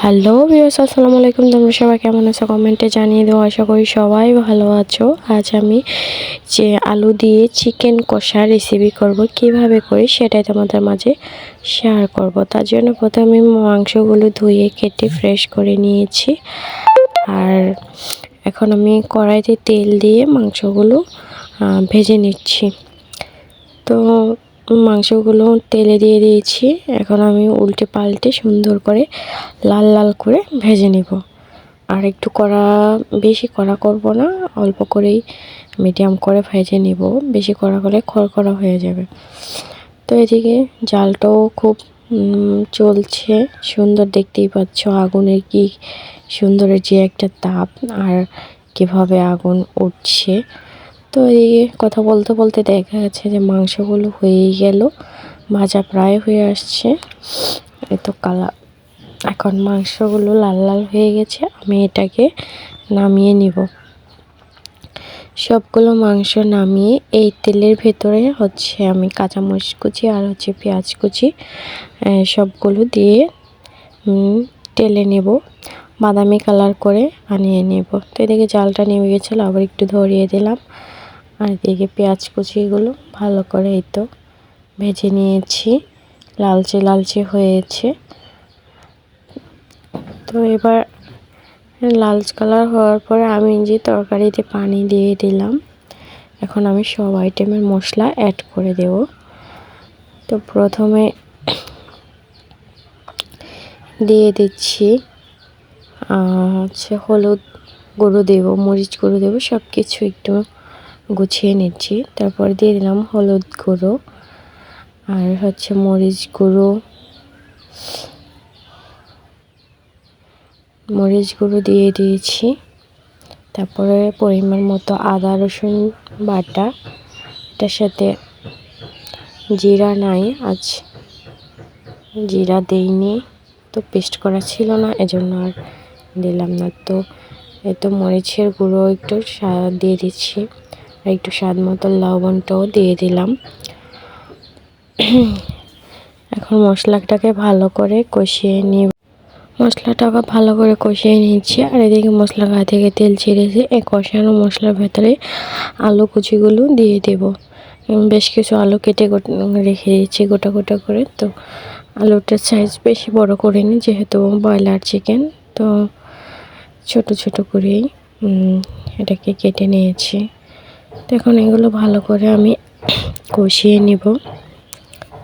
Hello viewers, আসসালামু আলাইকুম। তোমরা সবাই কেমন আছো কমেন্টে জানিয়ে দাও। আশা করি সবাই ভালো আছো। আজ আমি যে আলু দিয়ে চিকেন কষা রেসিপি করব, কিভাবে করি সেটাই তোমাদের মাঝে শেয়ার করব। তার জন্য প্রথমে মাংসগুলো ধুয়ে কেটে ফ্রেশ করে নিয়েছি। আর এখন আমি কড়াইতে তেল দিয়ে মাংসগুলো ভেজে নিচ্ছি। তো মাংসগুলো তেলে দিয়ে দিয়েছি। এখন আমি উল্টে পাল্টে সুন্দর করে লাল লাল করে ভেজে নিব। আর একটু বেশি কড়া করব না, অল্প করেই মিডিয়াম করে ভেজে নিব। বেশি কড়া করলে খড়খড়া হয়ে যাবে। তো এদিকে জালটাও খুব চলছে, সুন্দর দেখতেই পাচ্ছ। আগুনের কি সুন্দরের যে একটা তাপ, আর কিভাবে আগুন উঠছে। তো এই কথা বলতে বলতে দেখা যাচ্ছে যে মাংসগুলো হয়েই গেল, ভাজা প্রায় হয়ে আসছে। এই তো এখন মাংসগুলো লাল লাল হয়ে গেছে। আমি এটাকে নামিয়ে নিব। সবগুলো মাংস নামিয়ে এই তেলের ভেতরে আমি কাঁচামরিচ কুচি আর পেঁয়াজ কুচি সবগুলো দিয়ে তেলে নেব, বাদামি কালার করে আনিয়ে নেব। তো এদিকে জালটা নেমে গেছিলো, আবার একটু ধরিয়ে দিলাম। আর এদিকে পেঁয়াজ কুচিগুলো ভালো করে এই তো ভেজে নিয়েছি, লালচে লালচে হয়েছে। তো এবার লাল কালার হওয়ার পরে আমি যে তরকারিতে পানি দিয়ে দিলাম। এখন আমি সব আইটেমের মশলা অ্যাড করে দেব। তো প্রথমে দিয়ে দিচ্ছি হলুদ গুঁড়ো দেব, মরিচ গুঁড়ো দেব, সব কিছু একটু গুছিয়ে নিচ্ছি। তারপর দিয়ে দিলাম হলুদ গুঁড়ো আর মরিচ গুঁড়ো দিয়ে দিয়েছি। তারপরে পরিমাণ মতো আদা রসুন বাটা, এটার সাথে জিরা নাই, আজ জিরা দেইনি, তো পেস্ট করা ছিল না, এজন্য আর দিলাম না। তো এতো মরিচের গুঁড়ো একটু দিয়ে দিচ্ছি, আর একটু স্বাদ মতো লবণটাও দিয়ে দিলাম। এখন মশলাটাকে ভালো করে কষিয়ে নিব। মশলাটাকে ভালো করে কষিয়ে নিচ্ছি। আর এদিকে মশলা গা থেকে তেল ছেড়েছে। এই কষানো মশলার ভেতরে আলু কুচিগুলো দিয়ে দেব। বেশ কিছু আলু কেটে রেখে দিয়েছি গোটা গোটা করে। তো আলুটার সাইজ বেশি বড় করিনি, যেহেতু ব্রয়লার চিকেন, তো ছোট ছোট করেই এটাকে কেটে নিয়েছি। তো এখন এগুলো ভালো করে আমি কষিয়ে নিব।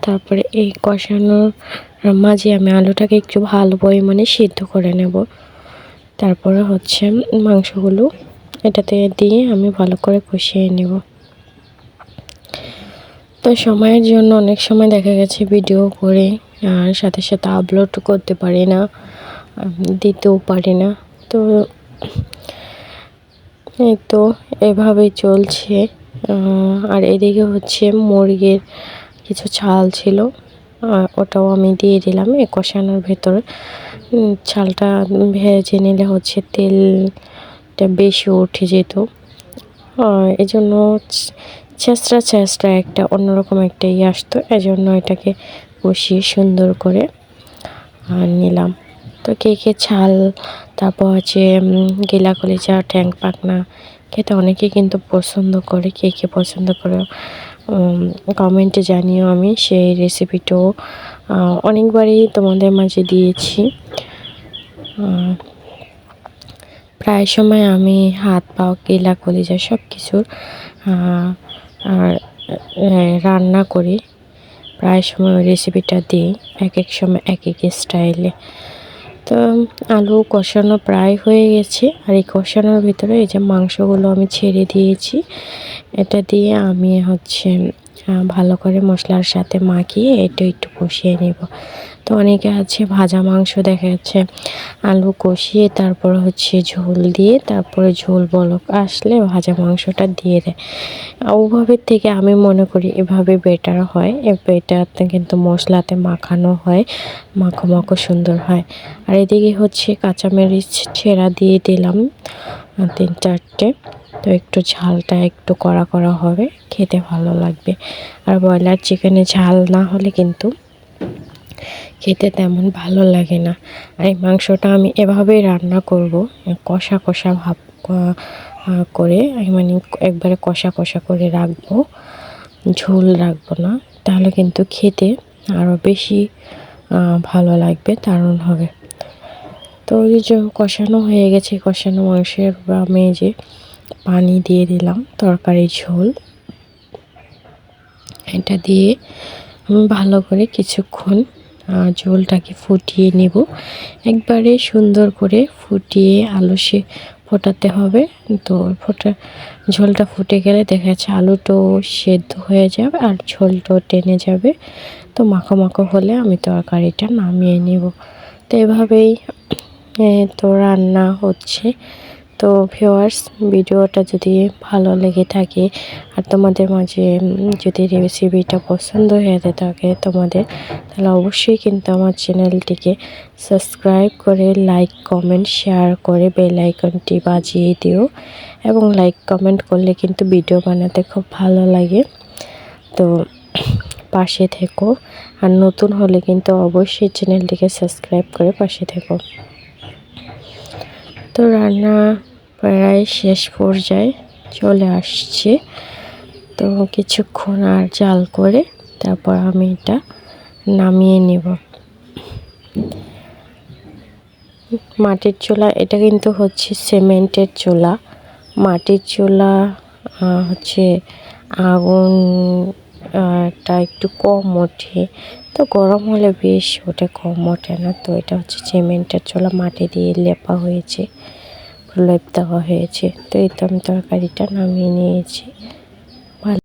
তারপরে এই কষানোর মাঝে আমি আলুটাকে একটু ভালো পরিমাণে সিদ্ধ করে নেব। তারপরে মাংসগুলো এটাতে দিয়ে আমি ভালো করে কষিয়ে নেব। তো সময়ের জন্য অনেক সময় দেখা গেছে ভিডিও করে আর সাথে সাথে আপলোড করতে পারি না, দিতেও পারি না। তো এই তো এভাবেই চলছে। আর এদিকে মুরগির কিছু ছাল ছিল, ওটাও আমি দিয়ে দিলাম এই কষানোর ভেতরে। ছালটা ভেজে নিলে তেলটা বেশি উঠে যেত, এজন্য ছেঁচড়া একটা অন্যরকম একটা আসতো। এজন্য এটাকে কষিয়ে সুন্দর করে নিলাম। তো কে ছাল, তারপর গেলা কলিজা, ট্যাং পাখনা খেতে অনেকে কিন্তু পছন্দ করে। কে পছন্দ করে কমেন্টে জানিও। আমি সেই রেসিপিটাও অনেকবারই তোমাদের মাঝে দিয়েছি। প্রায় সময় আমি হাত পাও, গেলা কলিজা সব কিছুর রান্না করি। প্রায় সময় ওই রেসিপিটা দিই, এক এক সময় এক এক স্টাইলে। তো আলু কষানো প্রায় হয়ে গেছে। আর এই কষানোর ভিতরে এই যে মাংসগুলো আমি ছেড়ে দিয়েছি, এটা দিয়ে আমি ভালো করে মশলার সাথে মাখিয়ে একটু কষিয়ে নেব। তো অনেকে আছে ভাজা মাংস দেখা যাচ্ছে আলু কষিয়ে তারপর ঝোল দিয়ে, তারপরে ঝোল বলক আসলে ভাজা মাংসটা দিয়ে দেয়। ওভাবে থেকে আমি মনে করি এভাবে বেটার হয়। এটাতে কিন্তু মশলাতে মাখানো হয়, মাখো মাখো সুন্দর হয়। আর এদিকে কাঁচামরিচ ছেঁড়া দিয়ে দিলাম 3-4টে। তো একটু ঝালটা একটু কড়া কড়া হবে, খেতে ভালো লাগবে। আর ব্রয়লার চিকেনে ঝাল না হলে কিন্তু খেতে তেমন ভালো লাগে না। আর এই মাংসটা আমি এভাবেই রান্না করব, কষা কষা ভাব করে, মানে একবারে কষা কষা করে রাখবো, ঝোল রাখবো না, তাহলে কিন্তু খেতে আরও বেশি ভালো লাগবে, দারুণ হবে। তো ওই যে কষানো হয়ে গেছে, কষানো মাংসের আমি যে পানি দিয়ে দিলাম, তরকারি ঝোল, এটা দিয়ে আমি ভালো করে কিছুক্ষণ ঝোলটাকে ফুটিয়ে নেব। একবারে সুন্দর করে ফুটিয়ে ফোটাতে হবে। তো ঝোলটা ফুটে গেলে দেখা যাচ্ছে আলুটাও সেদ্ধ হয়ে যাবে আর ঝোলটাও টেনে যাবে। তো মাখো মাখো হলে আমি তরকারিটা নামিয়ে নেব। তো এভাবেই তো রান্না হচ্ছে। তো ভিউয়ার্স, ভিডিওটা যদি ভালো লেগে থাকে আর তোমাদের মাঝে যদি রেসিপিটা পছন্দ হয়ে থাকে তোমাদের, তাহলে অবশ্যই কিন্তু আমার চ্যানেলটিকে সাবস্ক্রাইব করে লাইক কমেন্ট শেয়ার করে বেল আইকনটি বাজিয়ে দিও। এবং লাইক কমেন্ট করলে কিন্তু ভিডিও বানাতে খুব ভালো লাগে। তো পাশে থেকো, আর নতুন হলে কিন্তু অবশ্যই চ্যানেলটিকে সাবস্ক্রাইব করে পাশে থেকো। তো রান্না প্রায় শেষ পর্যায়ে চলে আসছে। তো কিছুক্ষণ আর জাল করে তারপর আমি এটা নামিয়ে নেব। মাটির চুলা, এটা কিন্তু হচ্ছে সিমেন্টের চুলা। মাটির চুলা হচ্ছে আগুনটা একটু কম ওঠে, তো গরম হলে বেশ ওঠে, কম ওঠে না। তো এটা হচ্ছে সিমেন্টের চুলা, মাটি দিয়ে লেপা হয়েছে, লেপ দেওয়া হয়েছে। তো এই তো আমি তরকারিটা নামিয়ে নিয়েছি।